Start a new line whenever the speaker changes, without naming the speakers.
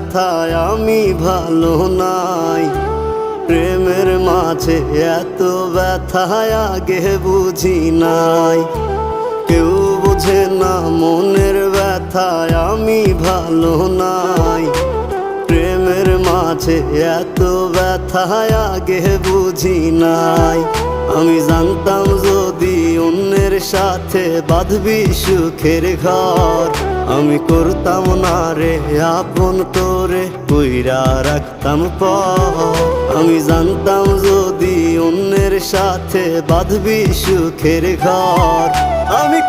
ব্যথায় আমি ভালো নাই। প্রেমের মাঝে এত ব্যথায় আগে বুঝি নাই। কেউ বোঝে না মনের ব্যথায় আমি ভালো নাই। প্রেমের মাঝে এত ব্যথায় আগে বুঝি নাই। আমি জানতাম যদি অন্যের সাথে বাঁধবি সুখের ঘর, আমি করতাম না রে আপন তোরে কইরা রাখতাম পর। আমি জানতাম যদি অন্যের সাথে বাঁধবি সুখের ঘর, আমি